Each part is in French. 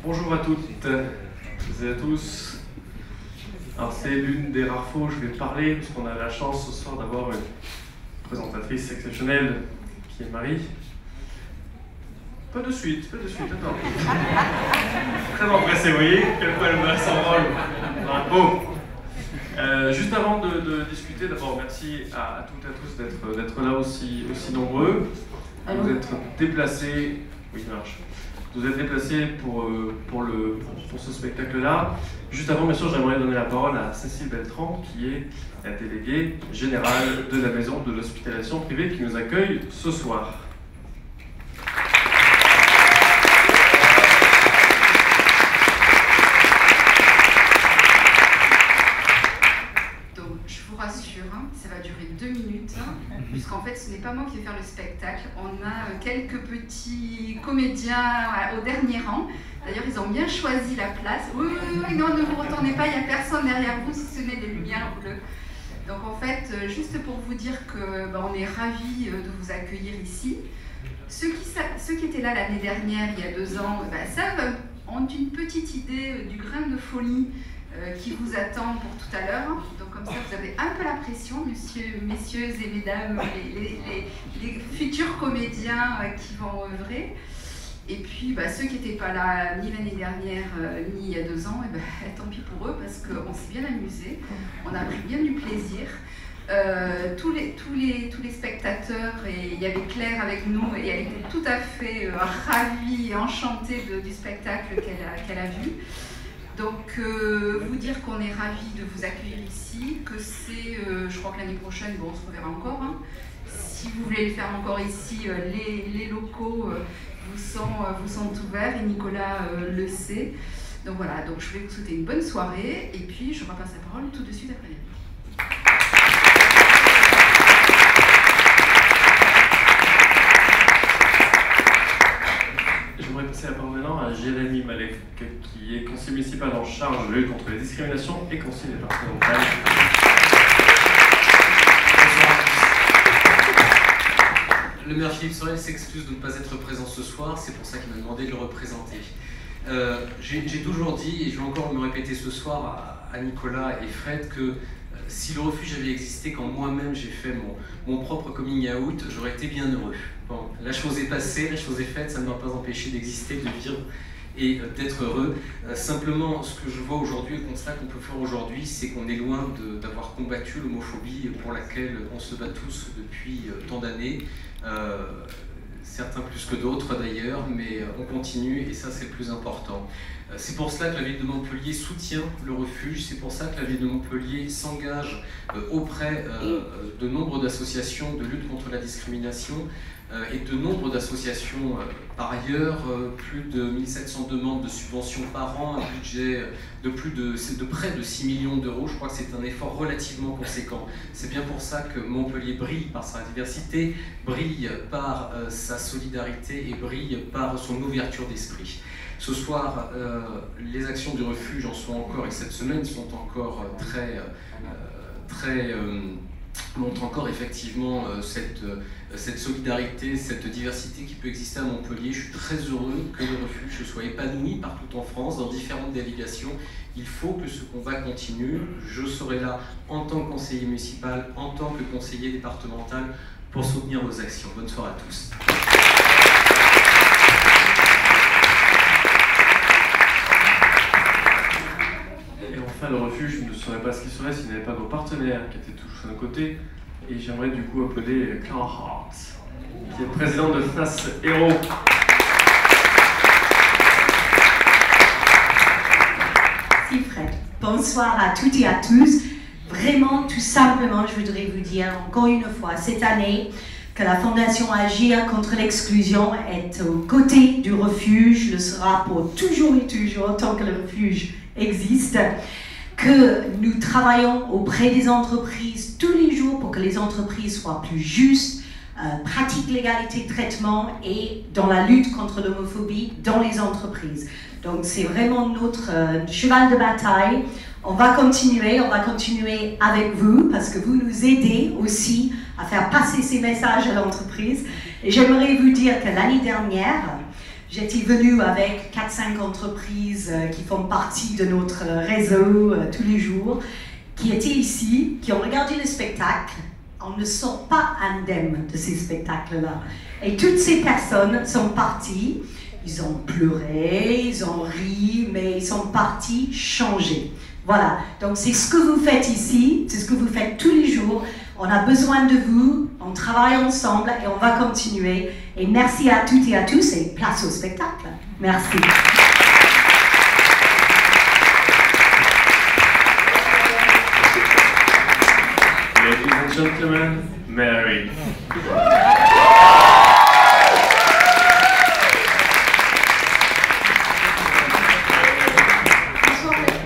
Bonjour à toutes et à tous. Alors c'est l'une des rares fois où je vais parler, puisqu'on a la chance ce soir d'avoir une présentatrice exceptionnelle qui est Marie. Pas de suite, attends. Très empressée, vous voyez, quel point elle s'envole. Bravo. Juste avant de discuter, d'abord merci à toutes et à tous d'être là aussi nombreux. Vous êtes déplacés, oui ça marche. Vous êtes déplacés pour ce spectacle-là. Juste avant, bien sûr, j'aimerais donner la parole à Cécile Beltran, qui est la déléguée générale de la Maison de l'Hospitalisation Privée qui nous accueille ce soir. Ça va durer 2 minutes, puisqu'en fait ce n'est pas moi qui vais faire le spectacle. On a quelques petits comédiens au dernier rang. D'ailleurs ils ont bien choisi la place. Oui, non, ne vous retournez pas, il n'y a personne derrière vous si ce n'est des lumières bleues. Donc en fait, juste pour vous dire que on est ravis de vous accueillir ici. Ceux qui étaient là l'année dernière, il y a 2 ans, ont une petite idée du grain de folie qui vous attend pour tout à l'heure. Donc comme ça, vous avez un peu la pression, messieurs et mesdames, les futurs comédiens qui vont œuvrer. Et puis, ceux qui n'étaient pas là ni l'année dernière, ni il y a 2 ans, tant pis pour eux, parce qu'on s'est bien amusé, on a pris bien du plaisir. Tous les spectateurs, et il y avait Claire avec nous, et elle était tout à fait ravie et enchantée du spectacle qu'elle a vu. Donc, vous dire qu'on est ravis de vous accueillir ici, que c'est, je crois que l'année prochaine, on se reverra encore. Si vous voulez le faire encore ici, les locaux vous sont ouverts et Nicolas le sait. Donc voilà, donc je vais vous souhaiter une bonne soirée et puis je repasse la parole tout de suite après. J'aimerais passer la parole maintenant à Jérémy Malek, qui est conseiller municipal en charge de lutte contre les discriminations et conseiller départemental. Le maire Philippe Sorel s'excuse de ne pas être présent ce soir, c'est pour ça qu'il m'a demandé de le représenter. J'ai toujours dit, et je vais encore me répéter ce soir à Nicolas et Fred, que si le refuge avait existé quand moi-même j'ai fait mon propre coming out, j'aurais été bien heureux. Bon, la chose est passée, la chose est faite, ça ne m'a pas empêché d'exister, de vivre et d'être heureux. Simplement, ce que je vois aujourd'hui, le constat qu'on peut faire aujourd'hui, c'est qu'on est loin d'avoir combattu l'homophobie pour laquelle on se bat tous depuis tant d'années. Certains plus que d'autres d'ailleurs, mais on continue et ça c'est le plus important. C'est pour cela que la ville de Montpellier soutient le refuge, c'est pour ça que la ville de Montpellier s'engage auprès de nombre d'associations de lutte contre la discrimination et de nombre d'associations par ailleurs, plus de 1700 demandes de subventions par an, un budget de près de 6 millions d'euros. Je crois que c'est un effort relativement conséquent. C'est bien pour ça que Montpellier brille par sa diversité, brille par sa solidarité et brille par son ouverture d'esprit. Ce soir, les actions du refuge en sont encore, et cette semaine sont encore montre encore effectivement cette solidarité, cette diversité qui peut exister à Montpellier. Je suis très heureux que le refuge se soit épanoui partout en France, dans différentes délégations. Il faut que ce combat continue. Je serai là en tant que conseiller municipal, en tant que conseiller départemental pour soutenir vos actions. Bonne soirée à tous. Et enfin, le refuge ne saurait pas ce qu'il serait s'il n'avait pas nos partenaires qui étaient tous à nos côtés. Et j'aimerais du coup appeler Clara Hart, qui est présidente de FNAS Héros. Merci Fred. Bonsoir à toutes et à tous. Vraiment, tout simplement, je voudrais vous dire encore une fois, cette année, que la Fondation Agir contre l'exclusion est aux côtés du refuge, le sera pour toujours et toujours, tant que le refuge existe, que nous travaillons auprès des entreprises tous les jours pour que les entreprises soient plus justes, pratiquent l'égalité de traitement et dans la lutte contre l'homophobie dans les entreprises. Donc c'est vraiment notre cheval de bataille. On va continuer avec vous parce que vous nous aidez aussi à faire passer ces messages à l'entreprise. Et j'aimerais vous dire que l'année dernière, J'étais venue avec 4-5 entreprises qui font partie de notre réseau tous les jours, qui étaient ici, qui ont regardé le spectacle. On ne sort pas indemne de ces spectacles-là. Et toutes ces personnes sont parties, ils ont pleuré, ils ont ri, mais ils sont partis changés. Voilà, donc c'est ce que vous faites ici, c'est ce que vous faites tous les jours. On a besoin de vous, on travaille ensemble et on va continuer. Et merci à toutes et à tous et place au spectacle. Merci. Ladies and gentlemen, Mary.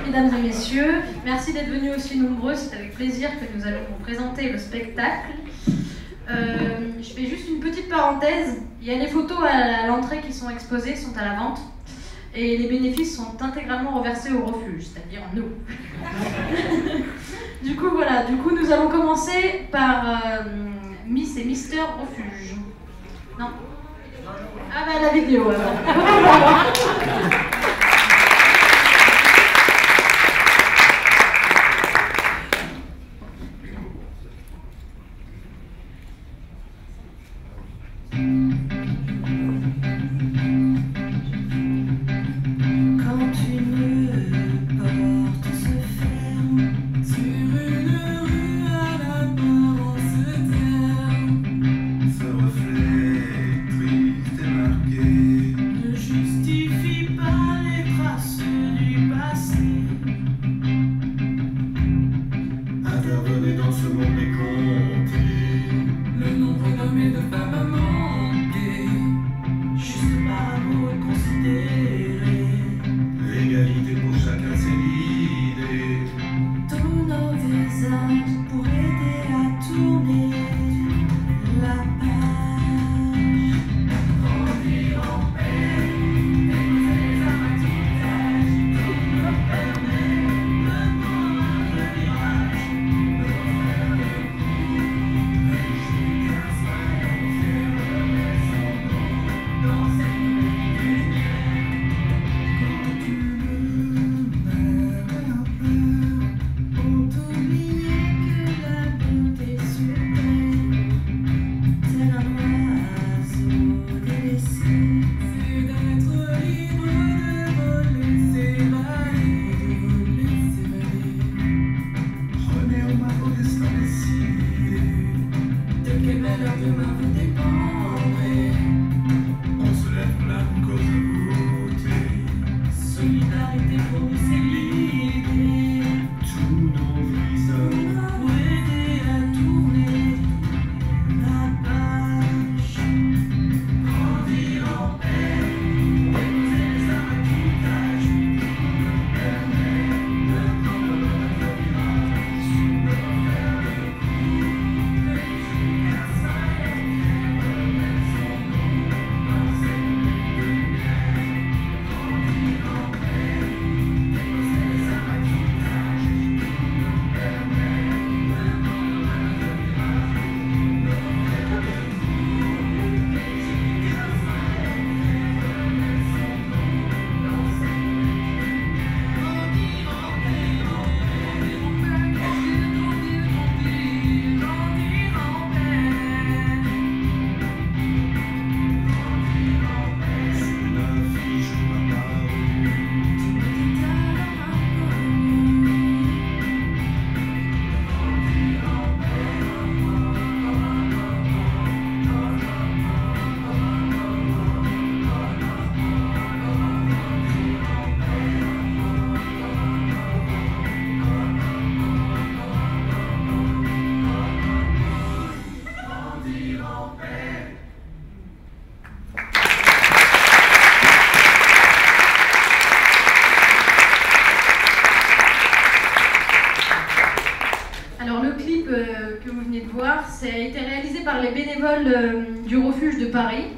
Mesdames et messieurs, merci d'être venus aussi nombreux, c'est avec plaisir que nous allons vous présenter le spectacle. Je fais juste une petite parenthèse, il y a les photos à l'entrée qui sont exposées, sont à la vente, et les bénéfices sont intégralement reversés au refuge, c'est-à-dire nous. Du coup voilà, nous allons commencer par Miss et Mister Refuge. Non. Ah bah la vidéo avant. Ça a été réalisé par les bénévoles du refuge de Paris,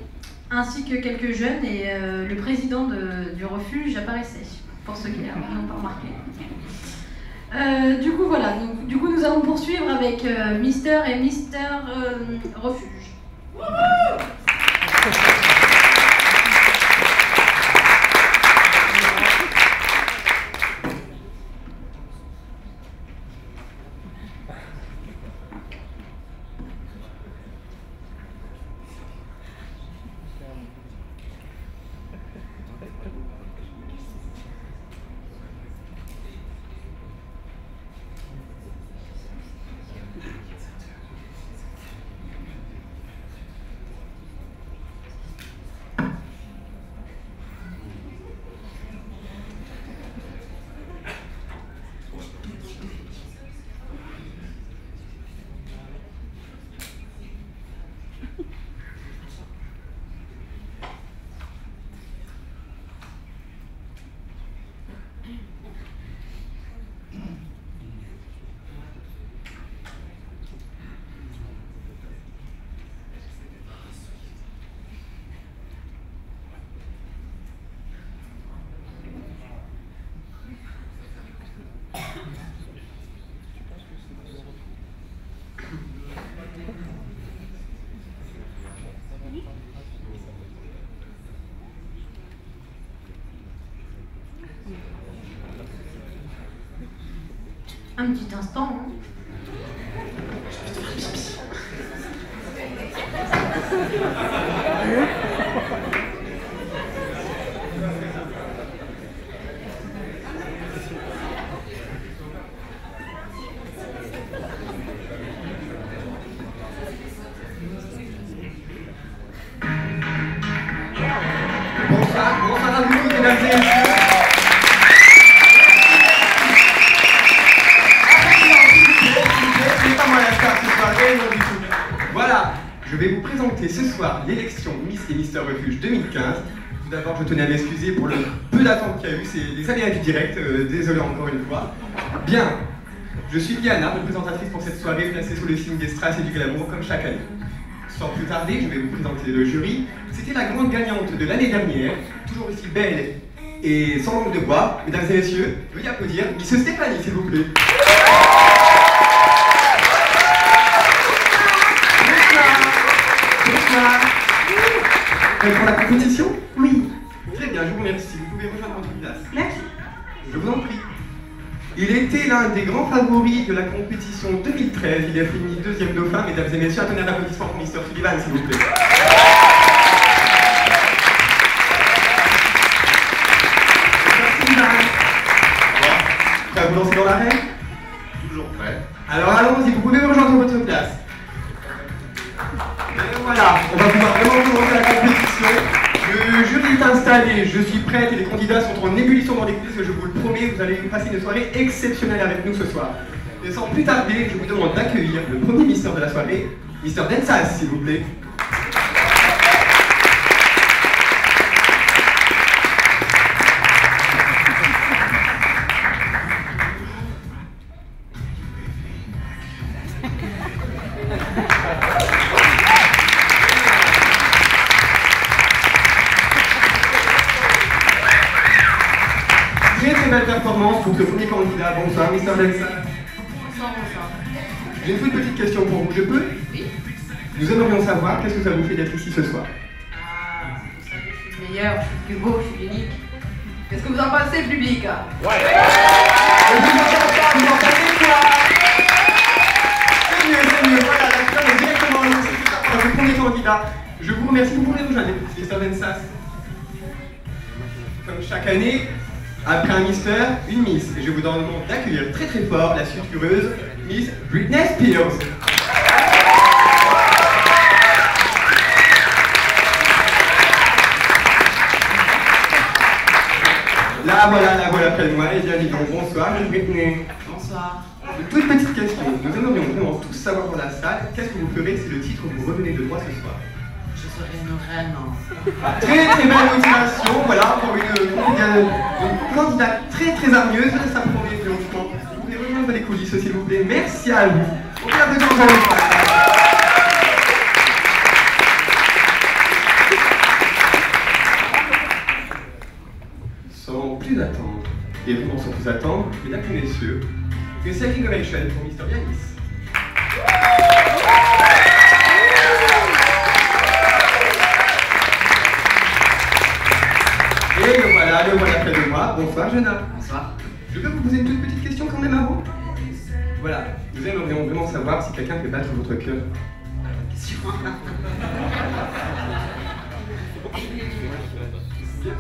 ainsi que quelques jeunes, et le président du refuge apparaissait, pour ceux qui n'ont pas remarqué. Du coup, voilà, du coup, nous allons poursuivre avec Mister et Mister Refuge. Un petit instant. Hein. Bonsoir à vous, mesdames et messieurs. C'est pas moi la star ce soir, non du tout. Voilà, je vais vous présenter ce soir l'élection Miss et Mister Refuge 2015. Tout d'abord, je tenais à m'excuser pour le peu d'attente qu'il y a eu, c'est les aléas du direct, désolé encore une fois. Bien, je suis Diana, représentatrice pour cette soirée placée sous le signe des strass et du glamour comme chaque année. Sans plus tarder, je vais vous présenter le jury. C'était la grande gagnante de l'année dernière, toujours aussi belle et sans langue de bois. Mesdames et messieurs, veuillez applaudir Miss Stéphanie, s'il vous plaît. Bonsoir. Prêt pour la compétition? Oui. Très bien, je vous remercie. Vous pouvez rejoindre votre place. Merci. Je vous en prie. Il était l'un des grands favoris de la compétition 2013. Il a fini deuxième dauphin. Mesdames et messieurs, un tonnerre d'applaudissements pour Mr. Sullivan, s'il vous plaît. Prêt à vous lancer dans l'arène? Toujours prêt. Alors allons-y, vous pouvez rejoindre votre place. Et voilà, on va pouvoir vraiment commencer la compétition. Le jury est installé, je suis prête et les candidats sont en ébullition dans les coulisses, je vous le promets, vous allez passer une soirée exceptionnelle avec nous ce soir. Et sans plus tarder, je vous demande d'accueillir le premier Mister de la soirée, Mr. Densas, s'il vous plaît. Très belle performance pour ce premier candidat. Bonsoir, Mr. Densas. Bonsoir. J'ai une toute petite question pour vous, je peux? Oui. Nous aimerions savoir qu'est-ce que ça vous fait d'être ici ce soir? Ah, vous savez, je suis le meilleur, je suis le plus beau, je suis l'unique. Qu'est-ce que vous en pensez, public? Ouais. Vous en pensez quoi? C'est mieux, voilà, la femme est directement annoncée par le premier candidat. Je vous remercie, vous pouvez rejoindre Mr. Densas. Comme chaque année, après un Mister, une Miss. Et je vous demande d'accueillir très très fort la sulfureuse Miss Britney Spears. La voilà près de moi, et bien dis donc, bonsoir Miss Britney. Bonsoir. Une toute petite question, nous aimerions vraiment tous savoir dans la salle, qu'est-ce que vous ferez si le titre vous revenez de droit ce soir? Je serai une reine. Très très belle motivation, voilà, pour une candidate très très hargneuse, ça promet franchement. Vous pouvez rejoindre les coulisses s'il vous plaît, merci à vous. On peut applaudir encore une fois. Sans plus attendre, et vraiment sans plus attendre, mesdames et messieurs, une standing ovation pour Mr. Yanis. Et le voilà près de moi. Bonsoir, jeune homme. Bonsoir. Je peux vous poser une toute petite question quand même avant? Voilà, nous aimerions vraiment savoir si quelqu'un fait battre votre cœur.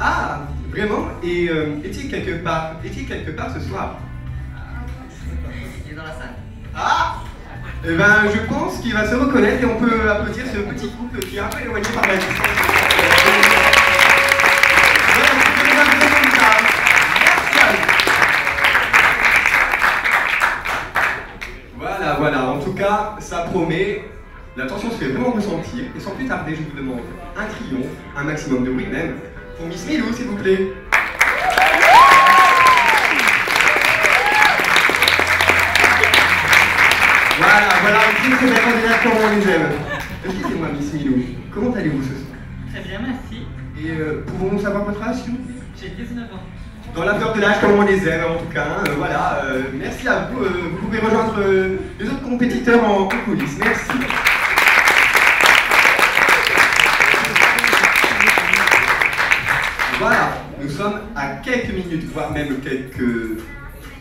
Ah, vraiment? Et est-il quelque part ce soir? Il est dans la salle. Ah! Eh ben, je pense qu'il va se reconnaître et on peut applaudir ce petit couple qui est un peu éloigné par la distance. Voilà, en tout cas, ça promet. La tension se fait vraiment ressentir. Et sans plus tarder, je vous demande un triomphe, un maximum de bruit même, pour Miss Milou, s'il vous plaît. Voilà, une très belle candidate comme on les aime. Excusez-moi, Miss Milou, comment allez-vous ce soir? Très bien, merci. Et pouvons-nous savoir votre âge, s'il vous plaît? J'ai 19 ans. Dans la fleur de l'âge comme on les aime, en tout cas. Voilà, merci à vous. Vous pouvez rejoindre les autres compétiteurs en coulisses. Merci. Voilà, nous sommes à quelques minutes, voire même quelques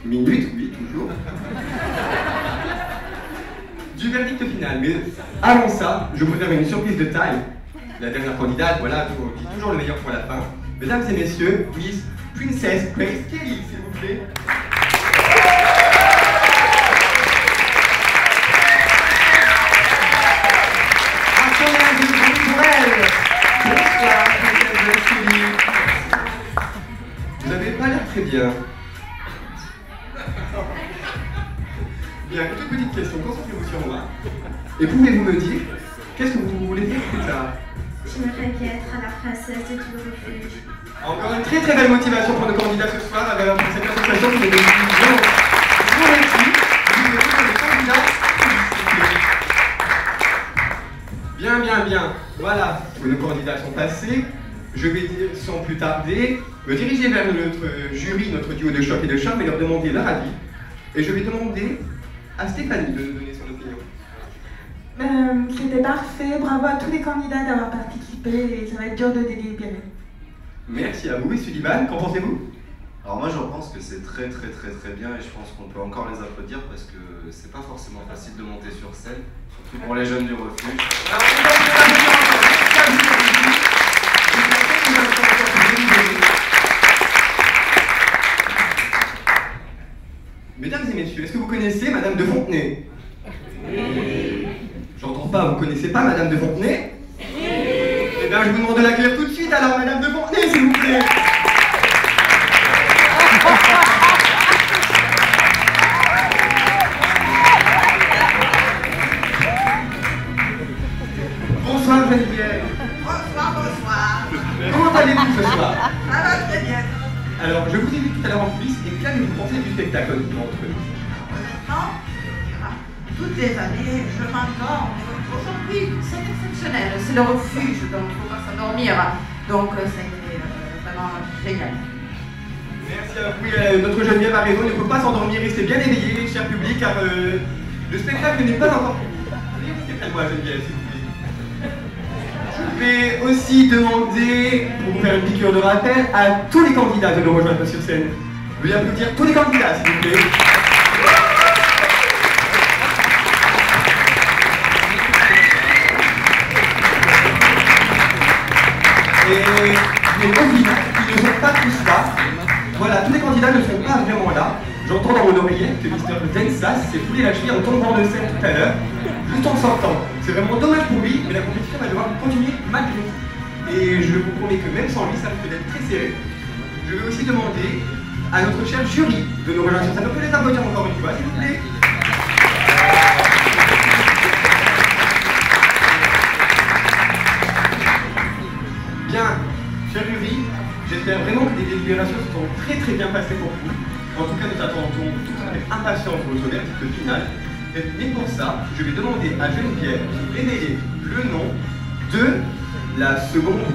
minutes, oui, toujours, du verdict final. Mais avant ça, je vous faire une surprise de taille. La dernière candidate, voilà, on dit toujours le meilleur pour la fin. Mesdames et messieurs, Miss Princess Grace Kelly, s'il vous plaît. Vous n'avez pas l'air très bien. Bien, une toute petite question, concentrez-vous sur moi. Et pouvez-vous me dire, qu'est-ce que vous voulez faire plus tard? J'aimerais bien être à la princesse de tout le refuge. Encore une très très belle motivation pour nos candidats ce soir, avec cette association qui nous donne une vision. Je vous remercie. Vous êtes les candidats. Bien, bien, bien. Voilà, nos candidats sont passés. Je vais, sans plus tarder, me diriger vers notre jury, notre duo de choc et de charme, et leur demander leur avis. Et je vais demander à Stéphanie de nous donner son opinion. C'était parfait, bravo à tous les candidats d'avoir participé et ça va être dur de délibérer. Merci à vous, et Sullivan, qu'en pensez-vous? Alors moi je pense que c'est très bien et je pense qu'on peut encore les applaudir parce que c'est pas forcément facile de monter sur scène, surtout pour les jeunes du refuge. Mesdames et messieurs, est-ce que vous connaissez Madame de Fontenay? J'entends pas, vous connaissez pas Madame de Fontenay? Eh bien, je vous demande de l'accueillir tout de suite, alors Madame de Fontenay, s'il vous plaît. Bonsoir Geneviève. Bonsoir. Comment allez-vous ce soir? Ça va très bien. Alors, je vous ai vu tout à l'heure en coulisses, et qu'avez-vous pensé du spectacle entre eux? Honnêtement, toutes les années, je m'endors. Aujourd'hui, c'est exceptionnel. C'est le refuge, donc il ne faut pas s'endormir. Donc, ça a été vraiment génial. Merci à vous. Notre Geneviève a raison, il ne faut pas s'endormir, restez bien éveillés, cher public, car le spectacle n'est pas encore fini. Allez, restez près de moi, Geneviève, s'il vous plaît. Je vais aussi demander, pour vous faire une piqûre de rappel, à tous les candidats de nous rejoindre sur scène. Veuillez applaudir tous les candidats, s'il vous plaît. Et au final, ils ne sont pas tous là. Voilà, tous les candidats ne sont pas vraiment là. J'entends dans mon oreillette que Mr. Densas s'est foulé la cheville en tombant de scène tout à l'heure, juste en sortant. C'est vraiment dommage pour lui, mais la compétition va devoir continuer malgré tout. Et je vous promets que même sans lui, ça peut être très serré. Je vais aussi demander à notre cher jury de nous rejoindre sur scène. On peut les applaudir encore une fois, s'il vous plaît. Bien, cher jury, j'espère vraiment que les délibérations se sont très bien passées pour vous. En tout cas, nous attendons tous avec impatience votre verdict final. Mais pour ça, je vais demander à Geneviève de révéler le nom de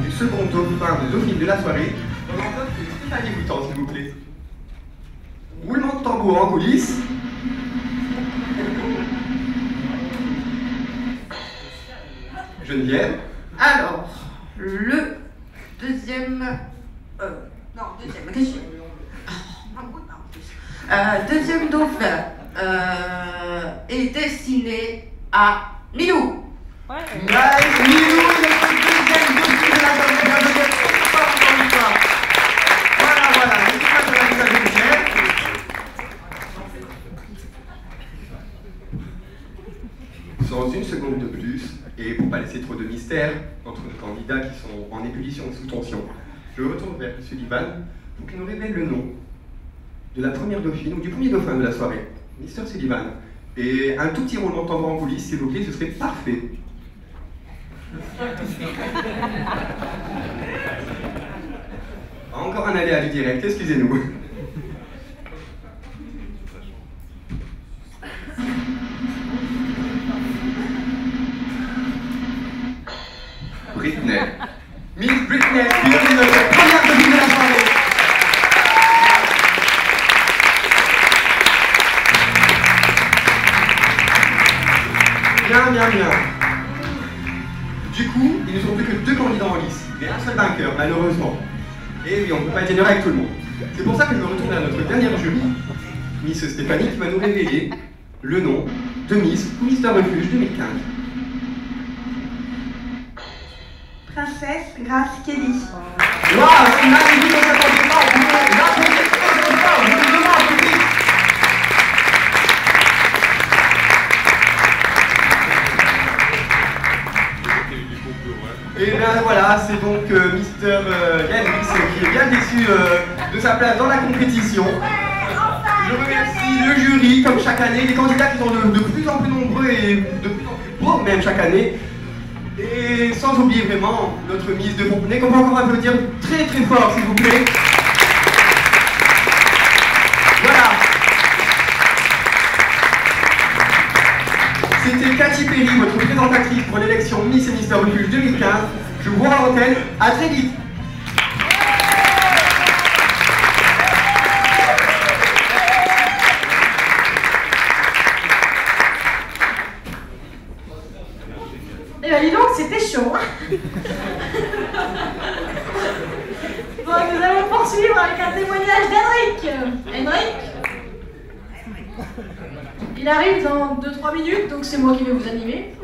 du second dauphin de Dauphine de la soirée. On entend que Stéphanie Boutan, s'il vous plaît. Roulement de tambour en coulisses. Geneviève. Alors, le deuxième... deuxième dauphin est destiné à Milou. Ouais. Nice, Milou, notre deuxième dauphin de la soirée. Voilà. Sans une seconde de plus, et pour ne pas laisser trop de mystère entre nos candidats qui sont en ébullition et sous tension, je retourne vers Sullivan pour qu'il nous révèle le nom de la première dauphine ou du premier dauphin de la soirée, Mr. Sullivan. Et un tout petit roulement de tambour en coulisses, s'il vous plaît, ce serait parfait. Encore un aléa du direct, excusez-nous. Britney. Miss Britney Spears, notre première dauphine de la soirée. Bien. Du coup, il ne sont plus que 2 candidats en lice, mais un seul vainqueur, malheureusement. Et oui, on ne peut pas être généreux avec tout le monde. C'est pour ça que je me retourne vers notre dernière jury. Miss Stéphanie, qui va nous révéler le nom de Miss ou Mister Refuge 2015. Princesse Grace Kelly. Waouh, c'est magnifique, on s'attendait pas, on voulait l'applaudir très fort, je vous demande, public. Et bien voilà, c'est donc Mister Yannis qui est bien déçu de sa place dans la compétition. Je remercie le jury, comme chaque année, les candidats qui sont de plus en plus nombreux et de plus en plus beaux même chaque année. Et sans oublier vraiment notre Miss de Fontenay, qu'on peut encore applaudir très très fort s'il vous plaît. Voilà. C'était Cathy Perry, votre présentatrice pour l'élection Miss et Mister Refuge 2015. Je vous rends à l'antenne, à très vite. Eh ben dis donc, c'était chaud. Bon, nous allons poursuivre avec un témoignage d'Henrik. Henrik, il arrive dans 2-3 minutes, donc c'est moi qui vais vous animer.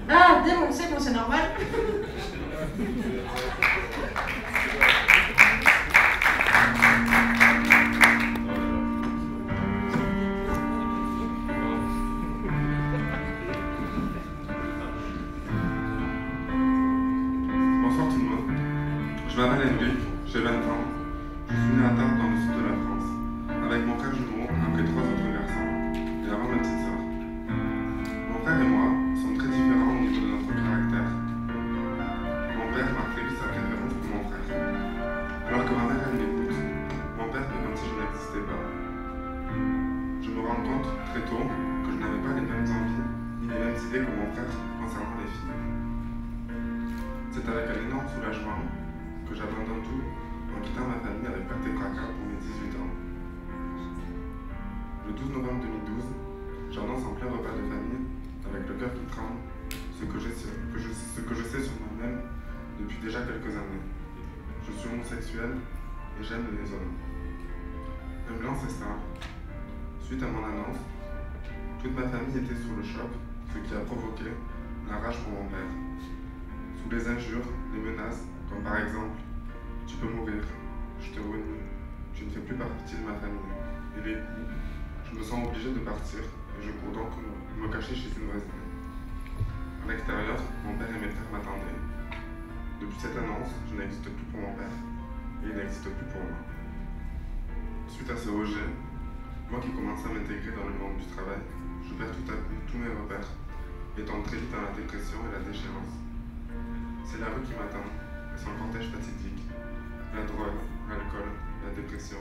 Ah, c'est bon, c'est normal. Bonsoir tout le monde. Je m'appelle Henrik, j'ai 20 ans. Je suis né à Tarbes dans le sud de la France, avec mon frère jumeau, après 3 autres garçons, et avant ma petite sœur. Mon frère et moi sommes très différents au niveau de notre caractère. Mon père m'a très vite sa préférence pour mon frère. Alors que ma mère elle m'écoute, mon père fait comme si je n'existais pas. Je me rends compte très tôt que je n'avais pas les mêmes envies ni les mêmes idées que mon frère concernant les filles. C'est avec un énorme soulagement que j'abandonne tout en quittant ma famille avec perte et fracas pour mes 18 ans. Le 12 novembre 2012, j'annonce en plein repas de famille, avec le cœur qui tremble, ce que je sais sur moi-même depuis déjà quelques années. Je suis homosexuel et j'aime les hommes. Un blanc s'installe. Suite à mon annonce, toute ma famille était sur le choc, ce qui a provoqué la rage pour mon père. Sous les injures, les menaces, comme par exemple « Tu peux mourir, je te renie, tu ne fais plus partie de ma famille » et les coups, je me sens obligé de partir et je cours donc me cacher chez une voisine. À l'extérieur, mon père et mes frères m'attendaient. Depuis cette annonce, je n'existe plus pour mon père et il n'existe plus pour moi. Suite à ce rejet, moi qui commençais à m'intégrer dans le monde du travail, je perds tout à coup tous mes repères et tombe très vite dans la dépression et la déchéance. C'est la rue qui m'attend, et son cortège fatidique. La drogue, l'alcool, la dépression,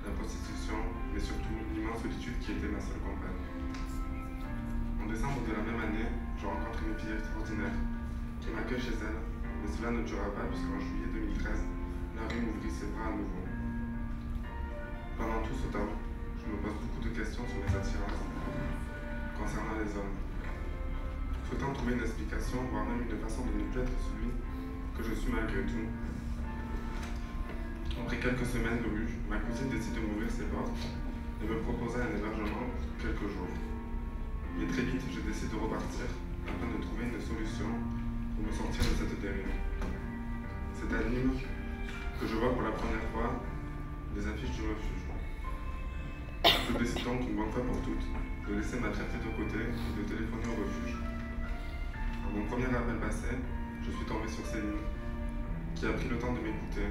la prostitution, mais surtout l'immense solitude qui était ma seule compagne. En décembre de la même année, je rencontre une fille extraordinaire qui m'accueille chez elle, mais cela ne durera pas puisqu'en juillet 2013, la rue m'ouvrit ses bras à nouveau. Pendant tout ce temps, je me pose beaucoup de questions sur mes attirances concernant les hommes. Souhaitant trouver une explication, voire même une façon de ne plus être celui que je suis malgré tout. Après quelques semaines de rue, ma cousine décide de m'ouvrir ses portes et me proposer un hébergement pour quelques jours. Mais très vite, je décide de repartir afin de trouver une solution pour me sortir de cette dérive. C'est à Nîmes que je vois pour la première fois les affiches du refuge. Je décide donc une bonne fois pour toutes de laisser ma fierté de côté et de téléphoner au refuge. À mon premier appel passé, je suis tombé sur Céline, qui a pris le temps de m'écouter,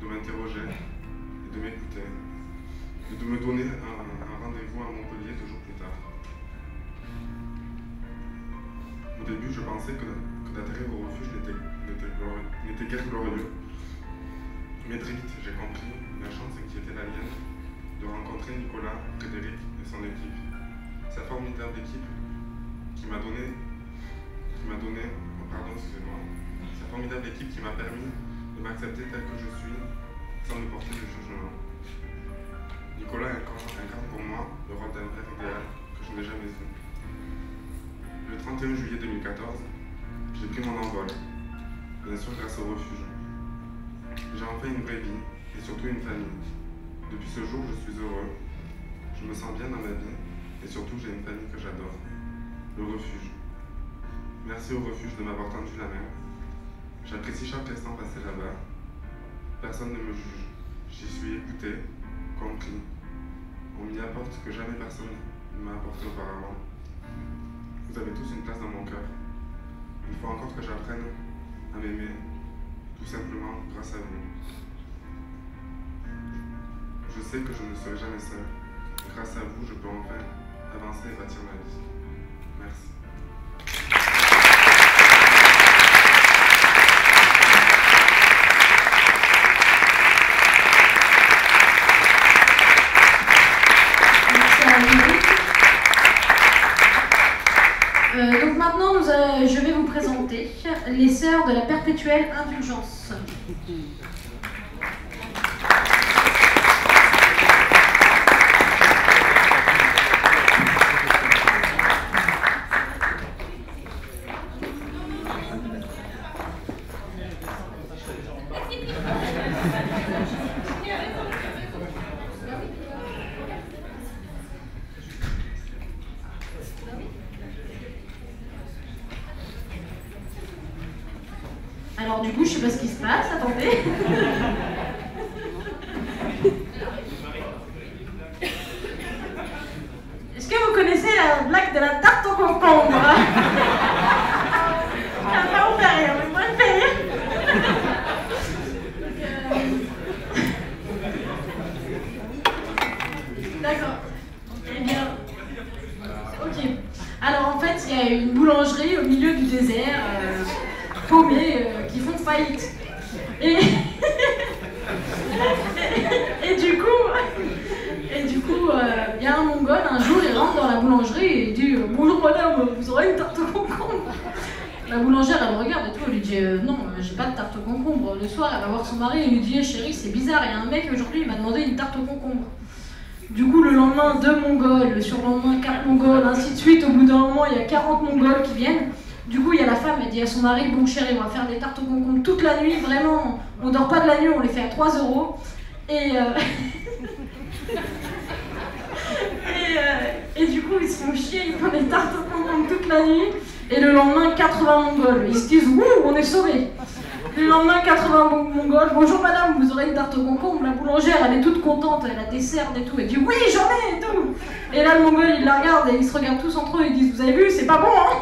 de m'interroger et de m'écouter, et de me donner un rendez-vous à Montpellier 2 jours plus tard. Au début, je pensais que d'atterrir au refuge n'était guère glorieux, mais très vite j'ai compris la chance qui était la mienne de rencontrer Nicolas, Frédéric et son équipe. Sa formidable équipe qui m'a donné, sa formidable équipe qui m'a permis de m'accepter tel que je suis, sans me porter de jugement. Nicolas incarne pour moi le rôle d'un père idéal que je n'ai jamais eu. Le 31 juillet 2014, j'ai pris mon envol. bien sûr grâce au refuge. J'ai enfin une vraie vie et surtout une famille. Depuis ce jour, je suis heureux. Je me sens bien dans ma vie et surtout j'ai une famille que j'adore. Le refuge. Merci au refuge de m'avoir tendu la main. J'apprécie chaque instant passé là-bas. Personne ne me juge. J'y suis écouté, compris. On m'y apporte ce que jamais personne ne m'a apporté auparavant. Vous avez tous une place dans mon cœur. Il faut encore que j'apprenne à m'aimer, tout simplement grâce à vous. Je sais que je ne serai jamais seul. Grâce à vous, je peux enfin avancer et bâtir ma vie. Merci. Donc maintenant, je vais vous présenter les sœurs de la perpétuelle indulgence. Alors du coup, je sais pas ce qui se passe, attendez. Est-ce que vous connaissez la blague de la tarte au concombre? Ça va vous faire rire, mais moi je fais rire. D'accord. Eh bien, ok. Alors en fait, il y a une boulangerie au milieu du désert. Paumés qui font faillite. Et du coup, il y a un Mongol, un jour, il rentre dans la boulangerie et il dit « Bonjour madame, vous aurez une tarte au concombre ?» La boulangère, elle me regarde et tout, elle lui dit « Non, j'ai pas de tarte au concombre. » Le soir, elle va voir son mari et lui dit « Chérie, c'est bizarre, il y a un mec aujourd'hui, il m'a demandé une tarte au concombre. » Du coup, le lendemain, 2 Mongols, le surlendemain, 4 Mongols, ainsi de suite. Au bout d'un moment, il y a 40 Mongols qui viennent. Du coup, il y a la femme, elle dit à son mari, bon chéri, on va faire des tartes au concombre toute la nuit, vraiment, on dort pas de la nuit, on les fait à 3 €. Et du coup, ils se font chier, ils font des tartes au concombre toute la nuit, et le lendemain, 80 Mongols, ils se disent, ouh, on est sauvés. Le lendemain, 80 Mongols, bonjour madame, vous aurez une tarte au concombre. La boulangère, elle est toute contente, elle a des cernes et tout, elle dit, oui, j'en ai et tout. Et là, le Mongol, il la regarde et ils se regardent tous entre eux, ils disent, vous avez vu, c'est pas bon, hein.